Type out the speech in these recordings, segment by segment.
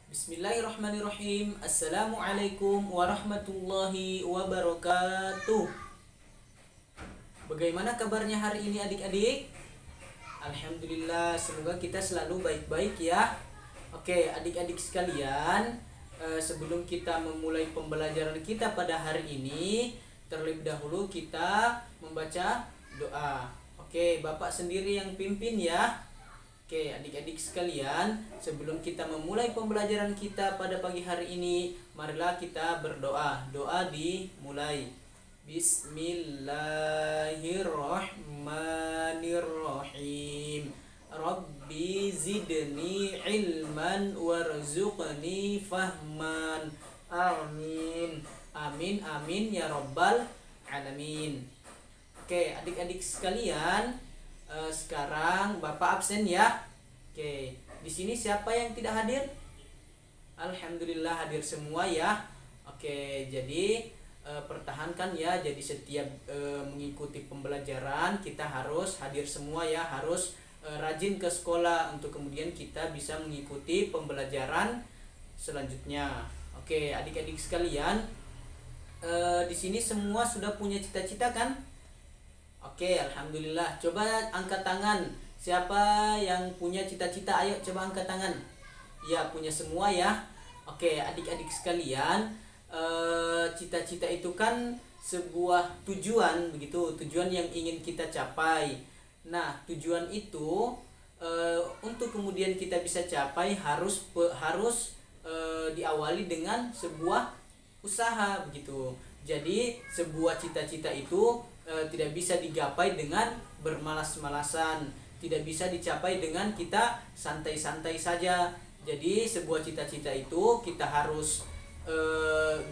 Bismillahirrahmanirrahim. Assalamualaikum warahmatullahi wabarakatuh. Bagaimana kabarnya hari ini adik-adik? Alhamdulillah, semoga kita selalu baik-baik ya. Oke, adik-adik sekalian, sebelum kita memulai pembelajaran kita pada hari ini, terlebih dahulu kita membaca doa. Oke, Bapak sendiri yang pimpin ya. Oke, adik-adik sekalian, sebelum kita memulai pembelajaran kita pada pagi hari ini, marilah kita berdoa. Doa dimulai. Bismillahirrahmanirrahim. Rabbi zidni ilman warzuqni fahman. Amin. Amin amin ya rabbal alamin. Oke, adik-adik sekalian, sekarang Bapak absen ya. Oke, di sini siapa yang tidak hadir? Alhamdulillah hadir semua ya. Oke, jadi pertahankan ya. Jadi setiap mengikuti pembelajaran kita harus hadir semua ya, harus rajin ke sekolah untuk kemudian kita bisa mengikuti pembelajaran selanjutnya. Oke, adik-adik sekalian, di sini semua sudah punya cita-cita kan? Oke, alhamdulillah. Coba angkat tangan. Siapa yang punya cita-cita? Ayo coba angkat tangan. Ya, punya semua ya. Oke, adik-adik sekalian, cita-cita itu kan sebuah tujuan begitu, tujuan yang ingin kita capai. Nah, tujuan itu untuk kemudian kita bisa capai harus diawali dengan sebuah usaha begitu. Jadi sebuah cita-cita itu tidak bisa digapai dengan bermalas-malasan, tidak bisa dicapai dengan kita santai-santai saja. Jadi sebuah cita-cita itu kita harus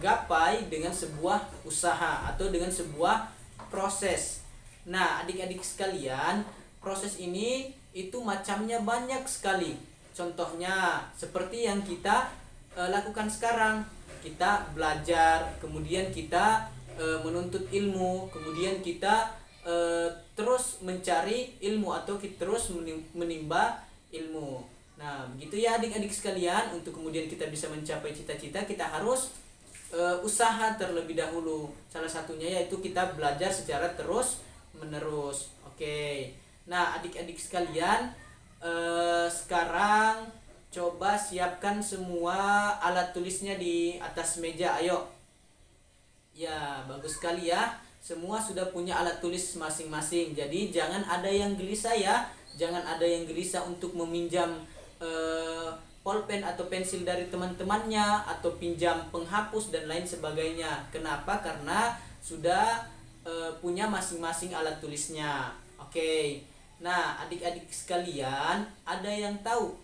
gapai dengan sebuah usaha atau dengan sebuah proses. Nah, adik-adik sekalian, proses ini itu macamnya banyak sekali. Contohnya seperti yang kita lakukan sekarang. Kita belajar, kemudian kita menuntut ilmu, kemudian kita terus mencari ilmu atau kita terus menimba ilmu. Nah, begitu ya adik-adik sekalian, untuk kemudian kita bisa mencapai cita-cita kita harus usaha terlebih dahulu. Salah satunya yaitu kita belajar secara terus menerus. Oke. Nah, adik-adik sekalian, sekarang coba siapkan semua alat tulisnya di atas meja. Ayo. Ya, bagus sekali ya. Semua sudah punya alat tulis masing-masing. Jadi jangan ada yang gelisah ya. Jangan ada yang gelisah untuk meminjam pulpen atau pensil dari teman-temannya, atau pinjam penghapus dan lain sebagainya. Kenapa? Karena sudah punya masing-masing alat tulisnya. Oke. Nah, adik-adik sekalian, ada yang tahu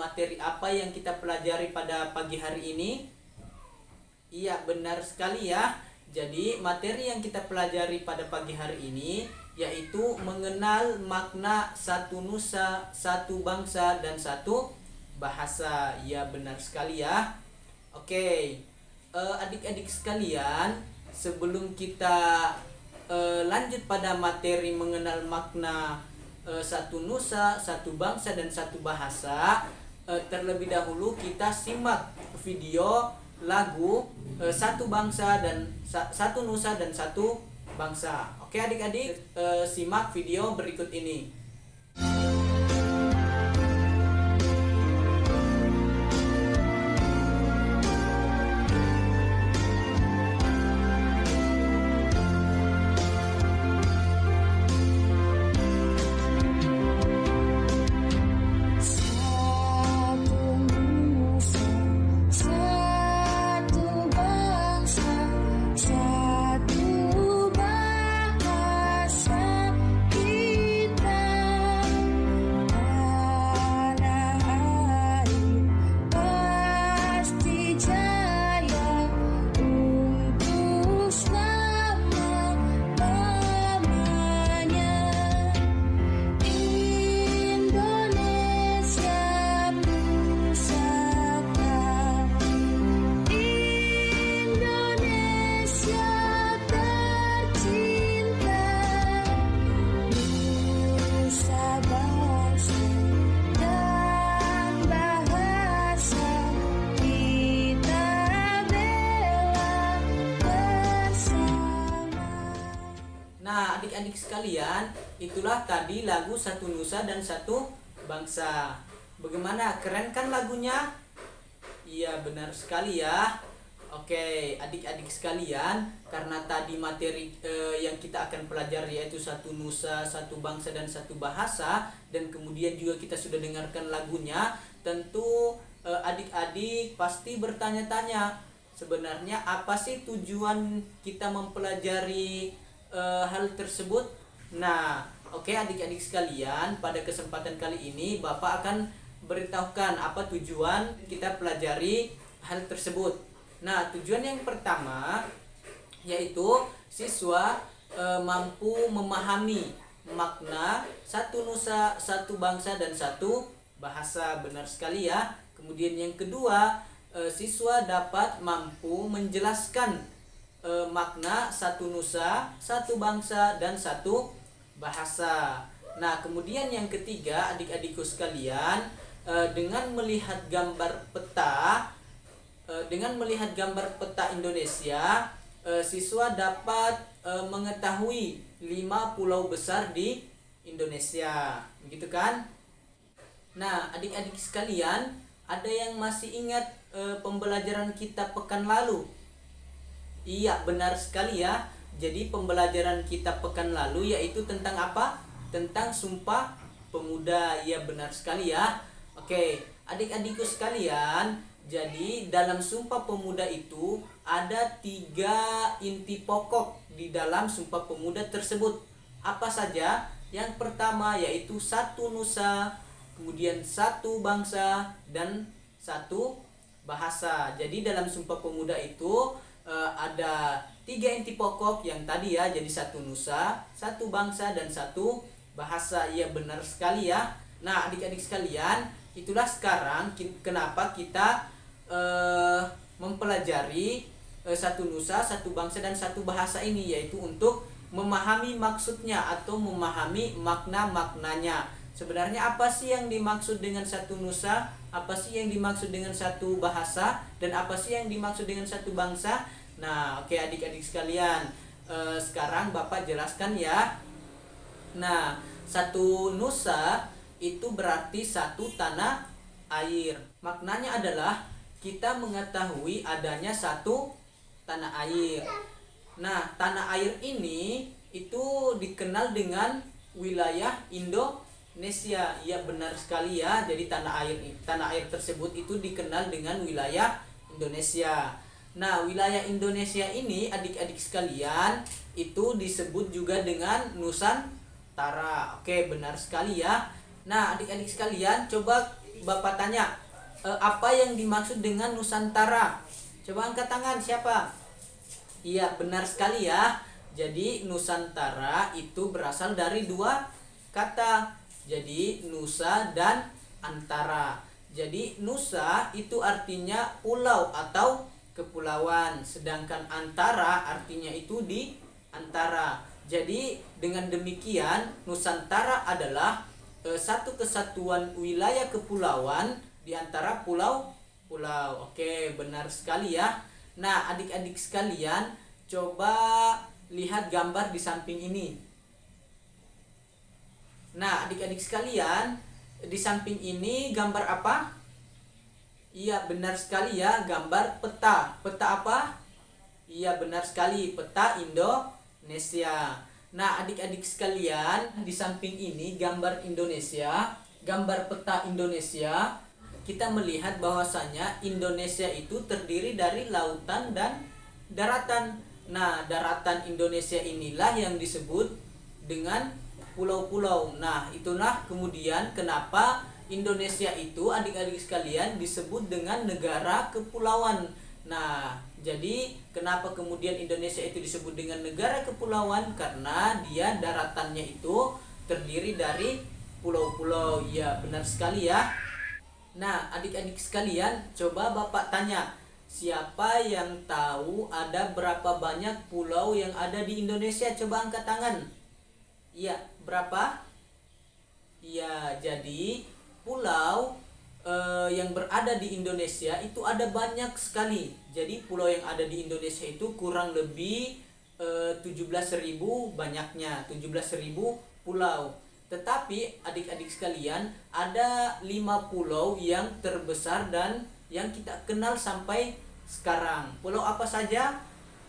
materi apa yang kita pelajari pada pagi hari ini? Iya, benar sekali ya. Jadi materi yang kita pelajari pada pagi hari ini yaitu mengenal makna satu nusa, satu bangsa, dan satu bahasa. Ya, benar sekali ya. Oke, adik-adik sekalian, sebelum kita lanjut pada materi mengenal makna satu nusa, satu bangsa, dan satu bahasa, terlebih dahulu kita simak video lagu satu bangsa dan satu nusa dan satu bangsa. Oke adik-adik, simak video berikut ini. Satu bahasa kita adik-adik sekalian, itulah tadi lagu Satu Nusa dan Satu Bangsa. Bagaimana? Keren kan lagunya? Iya, benar sekali ya. Oke, adik-adik sekalian, karena tadi materi yang kita akan pelajari yaitu Satu Nusa, Satu Bangsa, dan Satu Bahasa, dan kemudian juga kita sudah dengarkan lagunya, tentu adik-adik pasti bertanya-tanya, sebenarnya apa sih tujuan kita mempelajari hal tersebut? Nah, oke adik-adik sekalian, pada kesempatan kali ini Bapak akan beritahukan apa tujuan kita pelajari hal tersebut. Nah, tujuan yang pertama yaitu siswa mampu memahami makna Satu Nusa, Satu Bangsa, dan Satu Bahasa. Benar sekali ya. Kemudian yang kedua, siswa dapat mampu menjelaskan makna Satu Nusa, Satu Bangsa, dan Satu Bahasa. Nah, kemudian yang ketiga, adik-adikku sekalian, dengan melihat gambar peta Indonesia, siswa dapat mengetahui 5 pulau besar di Indonesia, begitu kan? Nah, adik-adik sekalian, ada yang masih ingat pembelajaran kita pekan lalu? Iya, benar sekali ya. Jadi pembelajaran kita pekan lalu yaitu tentang apa? Tentang Sumpah Pemuda. Ya, benar sekali ya. Oke, adik-adikku sekalian, jadi dalam Sumpah Pemuda itu ada 3 inti pokok di dalam Sumpah Pemuda tersebut. Apa saja? Yang pertama yaitu Satu Nusa, kemudian Satu Bangsa, dan Satu Bahasa. Jadi dalam Sumpah Pemuda itu ada 3 inti pokok yang tadi ya, jadi Satu Nusa, Satu Bangsa, dan Satu Bahasa. Ya, benar sekali ya. Nah, adik-adik sekalian, itulah sekarang kenapa kita mempelajari Satu Nusa, Satu Bangsa, dan Satu Bahasa ini, yaitu untuk memahami maksudnya atau memahami makna-maknanya. Sebenarnya apa sih yang dimaksud dengan Satu Nusa, apa sih yang dimaksud dengan Satu Bahasa, dan apa sih yang dimaksud dengan Satu Bangsa? Nah, oke adik-adik sekalian, sekarang Bapak jelaskan ya. Nah, Satu Nusa itu berarti satu tanah air. Maknanya adalah kita mengetahui adanya satu tanah air. Nah, tanah air ini itu dikenal dengan wilayah Indonesia. Ya, benar sekali ya. Jadi tanah air tersebut itu dikenal dengan wilayah Indonesia. Nah, wilayah Indonesia ini adik-adik sekalian itu disebut juga dengan Nusantara. Oke, benar sekali ya. Nah, adik-adik sekalian, coba Bapak tanya, apa yang dimaksud dengan Nusantara? Coba angkat tangan, siapa? Iya, benar sekali ya. Jadi Nusantara itu berasal dari 2 kata. Jadi Nusa dan Antara. Jadi Nusa itu artinya pulau atau kepulauan, sedangkan Antara artinya itu di antara. Jadi dengan demikian Nusantara adalah satu kesatuan wilayah kepulauan di antara pulau-pulau. Oke, benar sekali ya. Nah, adik-adik sekalian, coba lihat gambar di samping ini. Nah, adik-adik sekalian, di samping ini gambar apa? Iya, benar sekali ya, gambar peta. Peta apa? Iya, benar sekali, peta Indonesia. Nah, adik-adik sekalian, di samping ini gambar Indonesia, gambar peta Indonesia, kita melihat bahwasanya Indonesia itu terdiri dari lautan dan daratan. Nah, daratan Indonesia inilah yang disebut dengan pulau-pulau. Nah, itulah kemudian kenapa Indonesia itu adik-adik sekalian disebut dengan negara kepulauan. Nah, jadi kenapa kemudian Indonesia itu disebut dengan negara kepulauan? Karena dia daratannya itu terdiri dari pulau-pulau. Ya, benar sekali ya. Nah, adik-adik sekalian, coba Bapak tanya, siapa yang tahu ada berapa banyak pulau yang ada di Indonesia? Coba angkat tangan. Iya, berapa? Iya, jadi pulau yang berada di Indonesia itu ada banyak sekali. Jadi pulau yang ada di Indonesia itu kurang lebih 17.000 banyaknya, 17.000 pulau. Tetapi adik-adik sekalian, ada 5 pulau yang terbesar dan yang kita kenal sampai sekarang. Pulau apa saja?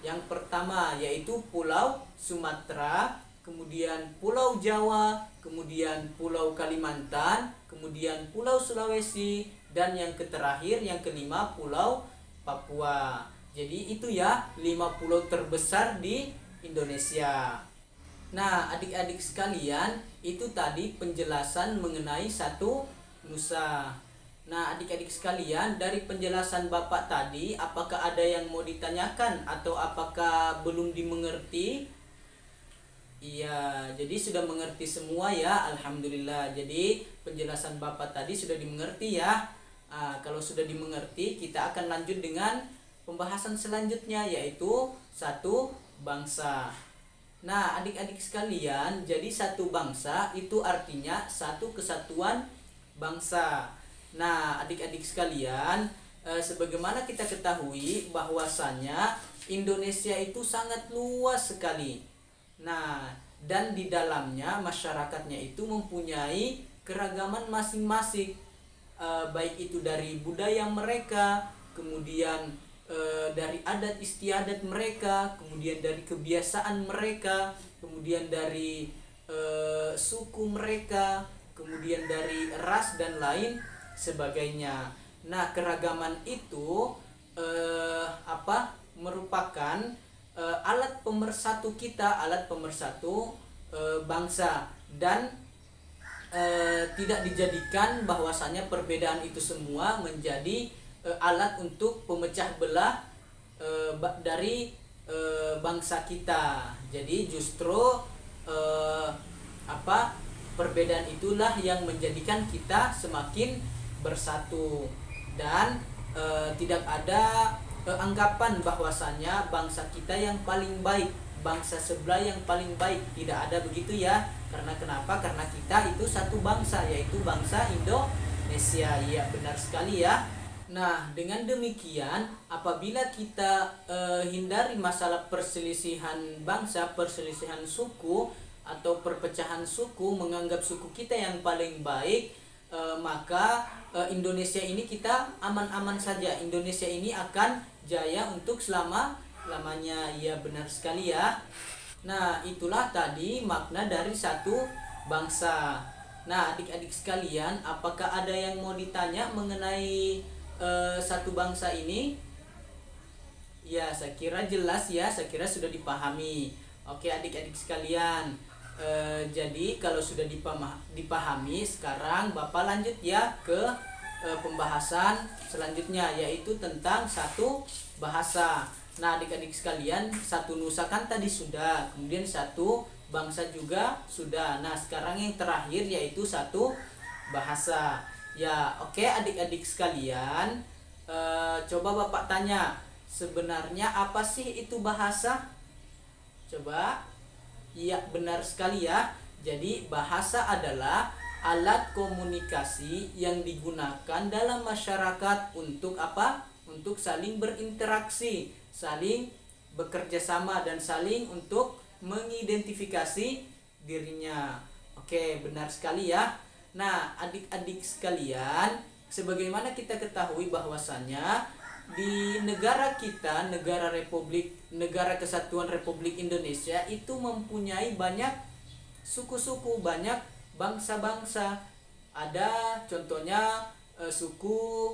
Yang pertama yaitu Pulau Sumatera, kemudian Pulau Jawa, kemudian Pulau Kalimantan, kemudian Pulau Sulawesi, dan yang terakhir yang kelima Pulau Papua. Jadi itu ya 5 pulau terbesar di Indonesia. Nah, adik-adik sekalian, itu tadi penjelasan mengenai satu nusa. Nah, adik-adik sekalian, dari penjelasan Bapak tadi, apakah ada yang mau ditanyakan atau apakah belum dimengerti? Iya, jadi sudah mengerti semua ya, alhamdulillah. Jadi penjelasan Bapak tadi sudah dimengerti ya. Kalau sudah dimengerti, kita akan lanjut dengan pembahasan selanjutnya, yaitu satu bangsa. Nah, adik-adik sekalian, jadi satu bangsa itu artinya satu kesatuan bangsa. Nah, adik-adik sekalian, sebagaimana kita ketahui bahwasanya Indonesia itu sangat luas sekali. Nah, dan di dalamnya masyarakatnya itu mempunyai keragaman masing-masing, baik itu dari budaya mereka, kemudian dari adat istiadat mereka, kemudian dari kebiasaan mereka, kemudian dari suku mereka, kemudian dari ras dan lain sebagainya. Nah, keragaman itu merupakan alat pemersatu kita, alat pemersatu bangsa, dan tidak dijadikan bahwasanya perbedaan itu semua menjadi alat untuk pemecah belah dari bangsa kita. Jadi justru perbedaan itulah yang menjadikan kita semakin bersatu, dan tidak ada anggapan bahwasanya bangsa kita yang paling baik, bangsa sebelah yang paling baik. Tidak ada begitu ya. Karena kenapa? Karena kita itu satu bangsa, yaitu bangsa Indonesia. Ya, benar sekali ya. Nah, dengan demikian, apabila kita hindari masalah perselisihan bangsa, perselisihan suku, atau perpecahan suku, menganggap suku kita yang paling baik, maka Indonesia ini kita aman-aman saja. Indonesia ini akan jaya untuk selama-lamanya. Ya, benar sekali ya. Nah, itulah tadi makna dari satu bangsa. Nah, adik-adik sekalian, apakah ada yang mau ditanya mengenai satu bangsa ini? Ya, saya kira jelas ya, saya kira sudah dipahami. Oke, adik-adik sekalian, jadi kalau sudah dipahami, sekarang Bapak lanjut ya ke pembahasan selanjutnya, yaitu tentang satu bahasa. Nah, adik-adik sekalian, satu nusa kan tadi sudah, kemudian satu bangsa juga sudah. Nah, sekarang yang terakhir yaitu satu bahasa. Ya, oke adik-adik sekalian, coba Bapak tanya, sebenarnya apa sih itu bahasa? Coba. Iya, benar sekali ya. Jadi bahasa adalah alat komunikasi yang digunakan dalam masyarakat untuk apa? Untuk saling berinteraksi, saling bekerja sama, dan saling untuk mengidentifikasi dirinya. Oke, benar sekali ya. Nah, adik-adik sekalian, sebagaimana kita ketahui bahwasanya di negara kita, negara Kesatuan Republik Indonesia itu mempunyai banyak suku-suku, banyak bangsa-bangsa. Ada contohnya suku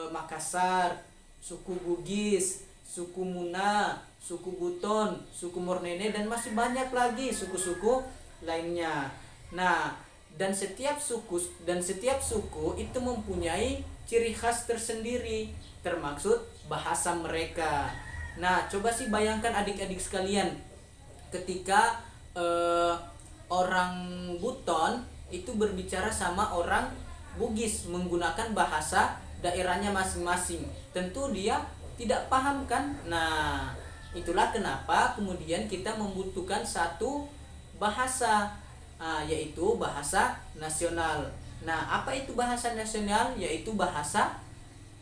Makassar, suku Bugis, suku Muna, suku Buton, suku Mornene, dan masih banyak lagi suku-suku lainnya. Nah, dan setiap suku itu mempunyai ciri khas tersendiri, termaksud bahasa mereka. Nah, coba sih bayangkan adik-adik sekalian, ketika orang Buton itu berbicara sama orang Bugis menggunakan bahasa daerahnya masing-masing, tentu dia tidak paham kan? Nah, itulah kenapa kemudian kita membutuhkan satu bahasa, yaitu bahasa nasional. Nah, apa itu bahasa nasional? Yaitu bahasa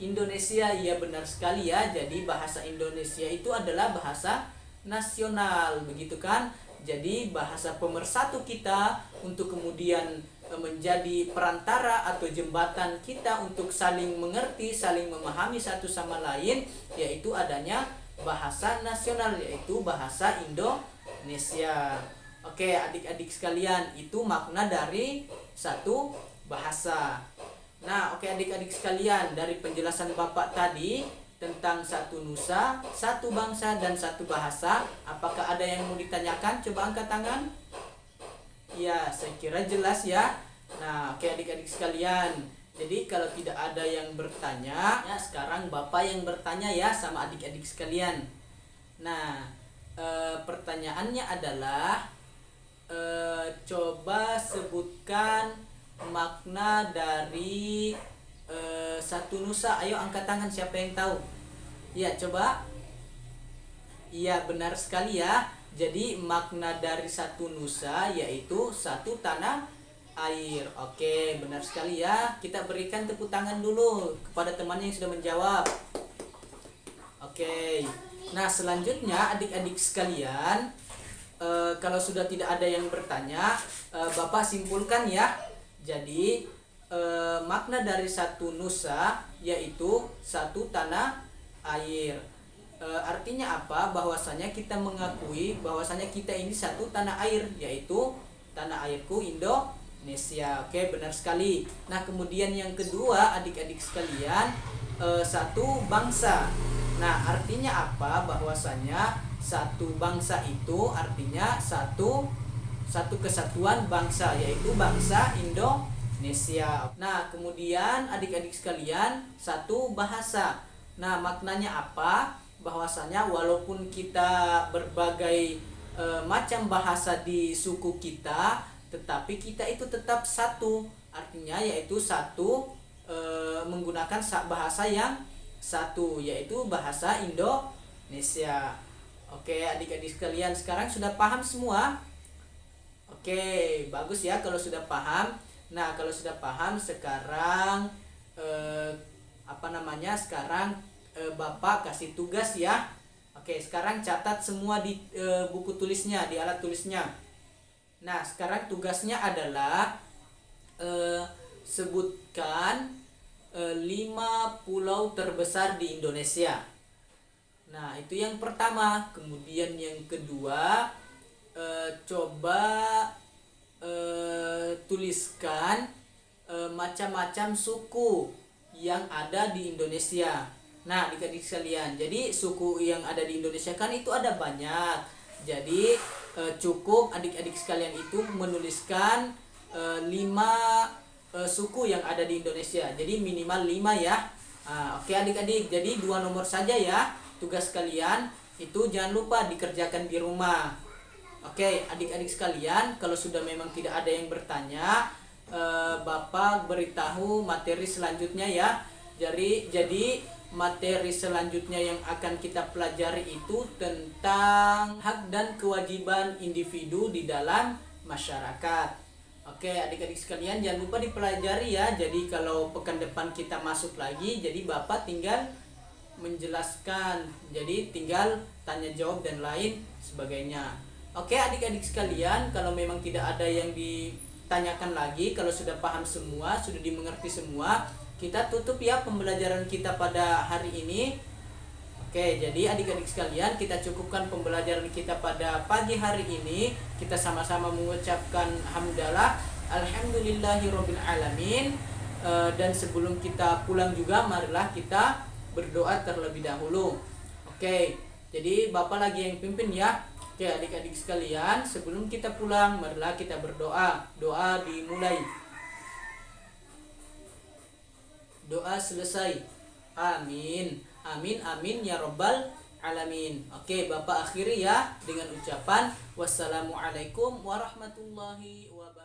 Indonesia. Ya, benar sekali ya. Jadi bahasa Indonesia itu adalah bahasa nasional, begitu kan? Jadi bahasa pemersatu kita untuk kemudian menjadi perantara atau jembatan kita untuk saling mengerti, saling memahami satu sama lain, yaitu adanya bahasa nasional, yaitu bahasa Indonesia. Oke, adik-adik sekalian, itu makna dari satu bahasa. Nah, oke adik-adik sekalian, dari penjelasan Bapak tadi tentang satu nusa, satu bangsa, dan satu bahasa, apakah ada yang mau ditanyakan? Coba angkat tangan. Ya, saya kira jelas ya. Nah, oke adik-adik sekalian, jadi kalau tidak ada yang bertanya, ya sekarang Bapak yang bertanya ya sama adik-adik sekalian. Nah, pertanyaannya adalah, coba sebutkan makna dari satu nusa. Ayo angkat tangan siapa yang tahu. Ya, coba. Iya, benar sekali ya. Jadi makna dari satu nusa yaitu satu tanah air. Oke, benar sekali ya. Kita berikan tepuk tangan dulu kepada teman yang sudah menjawab. Oke. Nah, selanjutnya adik-adik sekalian, kalau sudah tidak ada yang bertanya, Bapak simpulkan ya. Jadi makna dari satu nusa yaitu satu tanah air. Artinya apa? Bahwasanya kita mengakui bahwasanya kita ini satu tanah air, yaitu tanah airku Indonesia. Oke, benar sekali. Nah, kemudian yang kedua adik-adik sekalian, satu bangsa. Nah, artinya apa? Bahwasanya satu bangsa itu artinya satu kesatuan bangsa, yaitu bangsa Indonesia. Nah, kemudian adik-adik sekalian, satu bahasa. Nah, maknanya apa? Bahwasanya walaupun kita berbagai macam bahasa di suku kita, tetapi kita itu tetap satu. Artinya yaitu satu, menggunakan bahasa yang satu, yaitu bahasa Indonesia. Oke, adik-adik sekalian, sekarang sudah paham semua? Oke, bagus ya kalau sudah paham. Nah, kalau sudah paham sekarang sekarang Bapak kasih tugas ya. Oke, sekarang catat semua di buku tulisnya, di alat tulisnya. Nah, sekarang tugasnya adalah sebutkan 5 pulau terbesar di Indonesia. Nah, itu yang pertama. Kemudian yang kedua, coba tuliskan macam-macam suku yang ada di Indonesia. Nah, adik-adik sekalian, jadi suku yang ada di Indonesia kan itu ada banyak. Jadi cukup adik-adik sekalian itu menuliskan 5 suku yang ada di Indonesia. Jadi minimal 5 ya. Oke adik-adik, jadi 2 nomor saja ya. Tugas kalian itu jangan lupa dikerjakan di rumah. Oke, adik-adik sekalian, kalau sudah memang tidak ada yang bertanya, Bapak beritahu materi selanjutnya ya. Jadi materi selanjutnya yang akan kita pelajari itu tentang hak dan kewajiban individu di dalam masyarakat. Oke, adik-adik sekalian, jangan lupa dipelajari ya. Jadi kalau pekan depan kita masuk lagi, jadi Bapak tinggal menjelaskan. Jadi tinggal tanya jawab dan lain sebagainya. Oke adik-adik sekalian, kalau memang tidak ada yang ditanyakan lagi, kalau sudah paham semua, sudah dimengerti semua, kita tutup ya pembelajaran kita pada hari ini. Oke, jadi adik-adik sekalian, kita cukupkan pembelajaran kita pada pagi hari ini. Kita sama-sama mengucapkan hamdalah, alhamdulillahirabbil alamin. Dan sebelum kita pulang juga, marilah kita berdoa terlebih dahulu. Oke, jadi Bapak lagi yang pimpin ya. Oke adik-adik sekalian, sebelum kita pulang, marilah kita berdoa. Doa dimulai. Doa selesai. Amin. Amin amin ya robbal alamin. Oke, Bapak akhiri ya dengan ucapan wassalamualaikum warahmatullahi wabarakatuh.